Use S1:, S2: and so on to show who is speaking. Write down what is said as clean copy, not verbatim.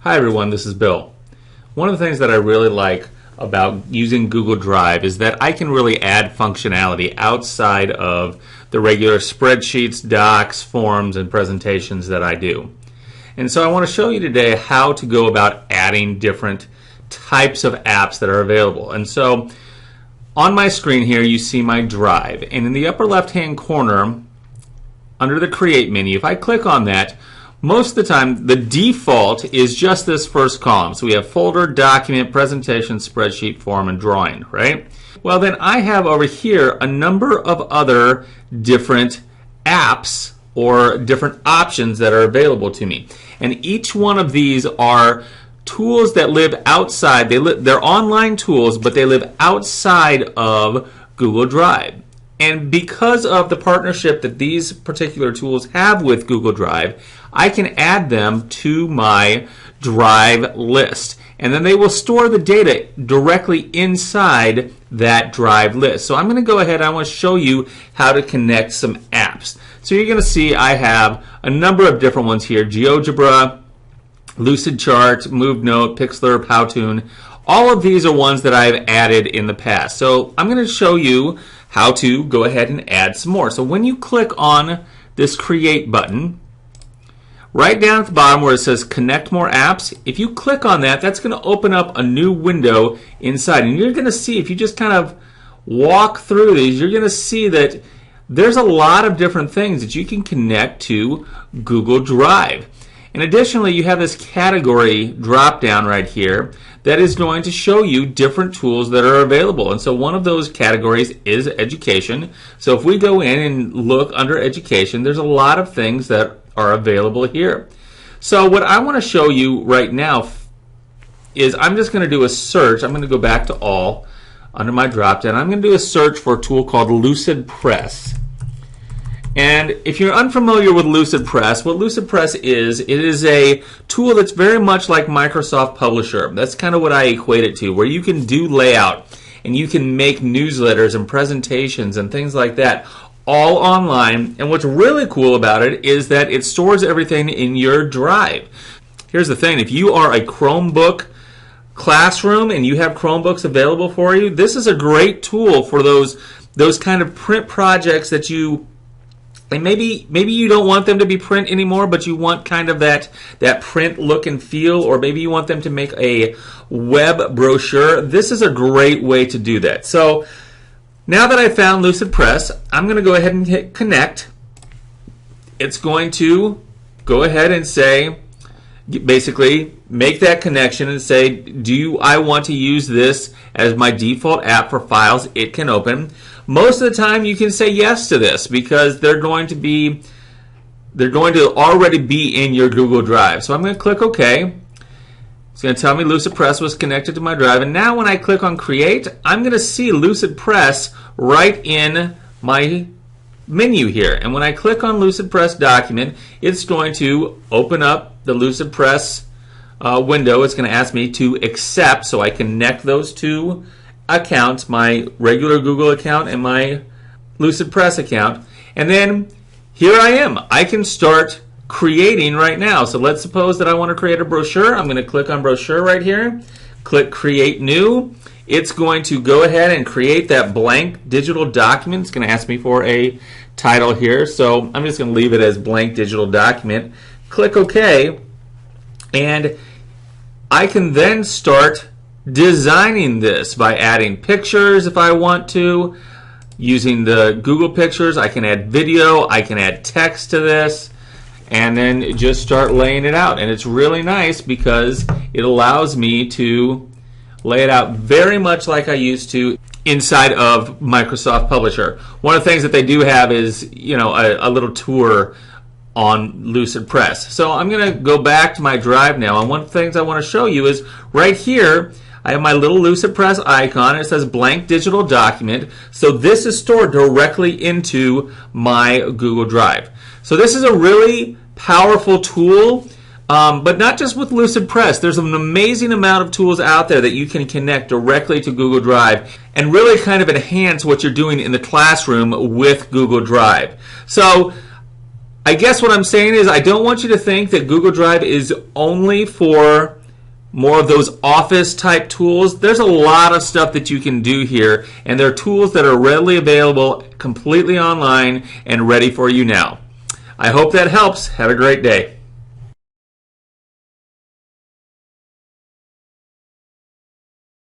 S1: Hi everyone, this is Bill. One of the things that I really like about using Google Drive is that I can really add functionality outside of the regular spreadsheets, docs, forms, and presentations that I do. And so I want to show you today how to go about adding different types of apps that are available. And so on my screen here you see my Drive, and in the upper left hand corner under the Create menu, if I click on that, most of the time the default is just this first column. So we have folder, document, presentation, spreadsheet, form, and drawing, right? Well, then I have over here a number of other different apps or different options that are available to me. And each one of these are tools that live outside. They're online tools, but they live outside of Google Drive. And because of the partnership that these particular tools have with Google Drive, I can add them to my Drive list. And then they will store the data directly inside that Drive list. So I'm going to go ahead and I want to show you how to connect some apps. So you're going to see I have a number of different ones here: GeoGebra, Lucidchart, MoveNote, Pixlr, Powtoon. All of these are ones that I've added in the past. So I'm going to show you how to go ahead and add some more. So when you click on this Create button, right down at the bottom where it says Connect More Apps, if you click on that, that's going to open up a new window inside. And you're going to see, if you just kind of walk through these, you're going to see that there's a lot of different things that you can connect to Google Drive. And additionally, you have this category drop down right here that is going to show you different tools that are available. And so one of those categories is education. So if we go in and look under education, there's a lot of things that are available here. So what I want to show you right now is I'm just going to do a search. I'm going to go back to all under my drop down. I'm going to do a search for a tool called Lucidpress. And if you're unfamiliar with Lucidpress, what Lucidpress is, it is a tool that's very much like Microsoft Publisher. That's kind of what I equate it to, where you can do layout and you can make newsletters and presentations and things like that all online. And what's really cool about it is that it stores everything in your Drive. Here's the thing: if you are a Chromebook classroom and you have Chromebooks available for you, this is a great tool for those kind of print projects that you, and maybe you don't want them to be print anymore, but you want kind of that print look and feel, or maybe you want them to make a web brochure. This is a great way to do that. So now that I found Lucidpress, I'm going to go ahead and hit connect. It's going to go ahead and say, basically make that connection and say, I want to use this as my default app for files it can open. Most of the time you can say yes to this because they're going to already be in your Google Drive. So I'm going to click OK. It's going to tell me Lucidpress was connected to my Drive. And now when I click on Create, I'm going to see Lucidpress right in my menu here. And when I click on Lucidpress document, it's going to open up the Lucidpress window. It's going to ask me to accept, so I connect those two accounts, my regular Google account and my Lucidpress account. And then here I am. I can start creating right now. So let's suppose that I want to create a brochure. I'm going to click on brochure right here, click Create New. It's going to go ahead and create that blank digital document. It's going to ask me for a title here. So I'm just going to leave it as blank digital document. Click OK. And I can then start designing this by adding pictures if I want to. Using the Google Pictures, I can add video, I can add text to this, and then just start laying it out. And it's really nice because it allows me to lay it out very much like I used to inside of Microsoft Publisher. One of the things that they do have is, a little tour on Lucidpress. So I'm going to go back to my Drive now, and one of the things I want to show you is right here I have my little Lucidpress icon. It says blank digital document. So this is stored directly into my Google Drive. So this is a really powerful tool, but not just with Lucidpress. There's an amazing amount of tools out there that you can connect directly to Google Drive and really kind of enhance what you're doing in the classroom with Google Drive. So I guess what I'm saying is I don't want you to think that Google Drive is only for more of those office type tools. There's a lot of stuff that you can do here, and there are tools that are readily available completely online and ready for you now. I hope that helps. Have a great day.